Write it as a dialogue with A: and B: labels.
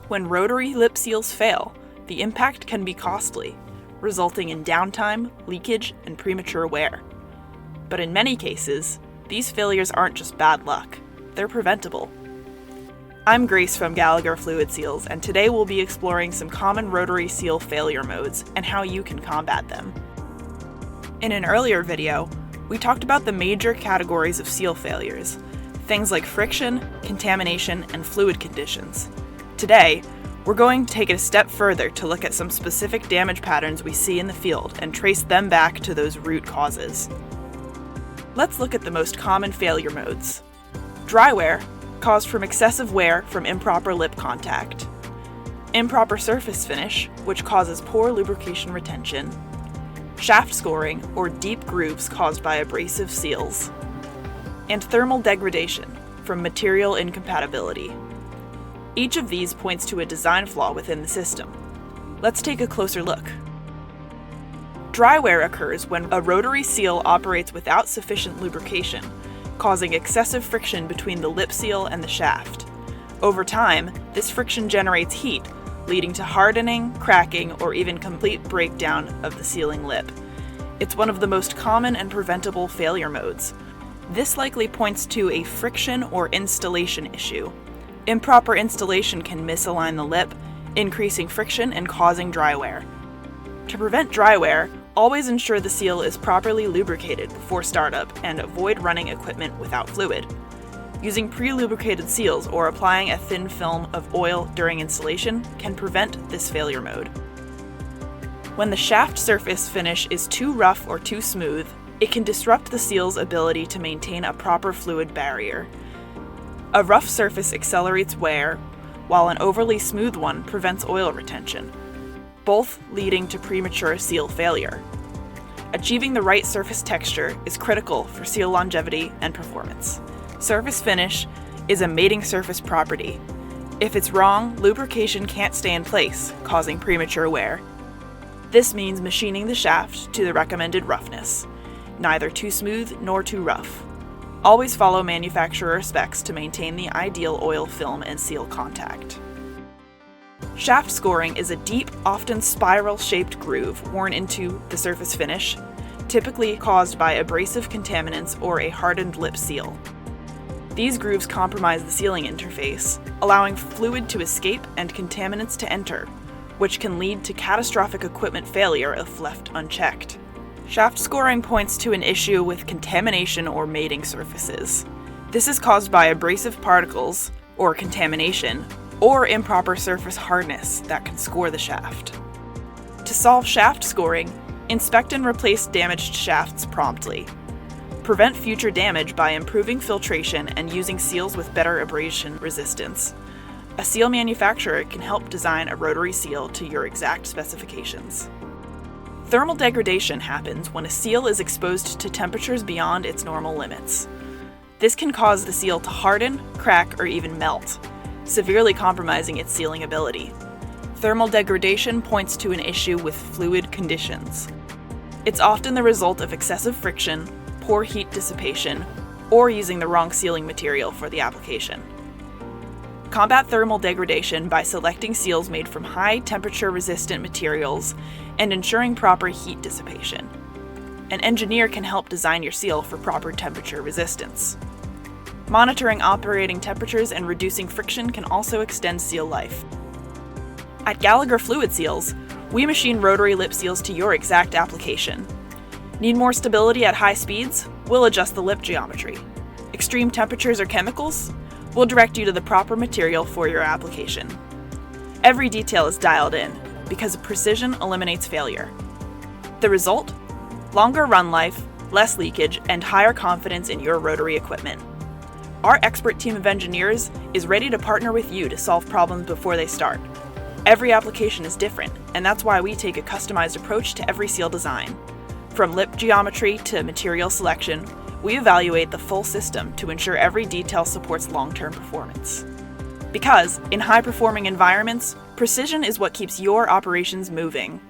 A: When rotary lip seals fail, the impact can be costly, resulting in downtime, leakage, and premature wear. But in many cases, these failures aren't just bad luck, they're preventable. I'm Grace from Gallagher Fluid Seals, and today we'll be exploring some common rotary seal failure modes and how you can combat them. In an earlier video, we talked about the major categories of seal failures, things like friction, contamination, and fluid conditions. Today, we're going to take it a step further to look at some specific damage patterns we see in the field and trace them back to those root causes. Let's look at the most common failure modes. Dry wear, caused from excessive wear from improper lip contact. Improper surface finish, which causes poor lubrication retention. Shaft scoring, or deep grooves caused by abrasive seals. And thermal degradation, from material incompatibility. Each of these points to a design flaw within the system. Let's take a closer look. Dry wear occurs when a rotary seal operates without sufficient lubrication, causing excessive friction between the lip seal and the shaft. Over time, this friction generates heat, leading to hardening, cracking, or even complete breakdown of the sealing lip. It's one of the most common and preventable failure modes. This likely points to a friction or installation issue. Improper installation can misalign the lip, increasing friction and causing dry wear. To prevent dry wear, always ensure the seal is properly lubricated before startup and avoid running equipment without fluid. Using pre-lubricated seals or applying a thin film of oil during installation can prevent this failure mode. When the shaft surface finish is too rough or too smooth, it can disrupt the seal's ability to maintain a proper fluid barrier. A rough surface accelerates wear, while an overly smooth one prevents oil retention, both leading to premature seal failure. Achieving the right surface texture is critical for seal longevity and performance. Surface finish is a mating surface property. If it's wrong, lubrication can't stay in place, causing premature wear. This means machining the shaft to the recommended roughness, neither too smooth nor too rough. Always follow manufacturer specs to maintain the ideal oil film and seal contact. Shaft scoring is a deep, often spiral-shaped groove worn into the surface finish, typically caused by abrasive contaminants or a hardened lip seal. These grooves compromise the sealing interface, allowing fluid to escape and contaminants to enter, which can lead to catastrophic equipment failure if left unchecked. Shaft scoring points to an issue with contamination or mating surfaces. This is caused by abrasive particles, or contamination, or improper surface hardness that can score the shaft. To solve shaft scoring, inspect and replace damaged shafts promptly. Prevent future damage by improving filtration and using seals with better abrasion resistance. A seal manufacturer can help design a rotary seal to your exact specifications. Thermal degradation happens when a seal is exposed to temperatures beyond its normal limits. This can cause the seal to harden, crack, or even melt, severely compromising its sealing ability. Thermal degradation points to an issue with fluid conditions. It's often the result of excessive friction, poor heat dissipation, or using the wrong sealing material for the application. Combat thermal degradation by selecting seals made from high-temperature resistant materials and ensuring proper heat dissipation. An engineer can help design your seal for proper temperature resistance. Monitoring operating temperatures and reducing friction can also extend seal life. At Gallagher Fluid Seals, we machine rotary lip seals to your exact application. Need more stability at high speeds? We'll adjust the lip geometry. Extreme temperatures or chemicals? We'll direct you to the proper material for your application. Every detail is dialed in, because precision eliminates failure. The result? Longer run life, less leakage, and higher confidence in your rotary equipment. Our expert team of engineers is ready to partner with you to solve problems before they start. Every application is different, and that's why we take a customized approach to every seal design. From lip geometry to material selection, we evaluate the full system to ensure every detail supports long-term performance. Because, in high-performing environments, precision is what keeps your operations moving.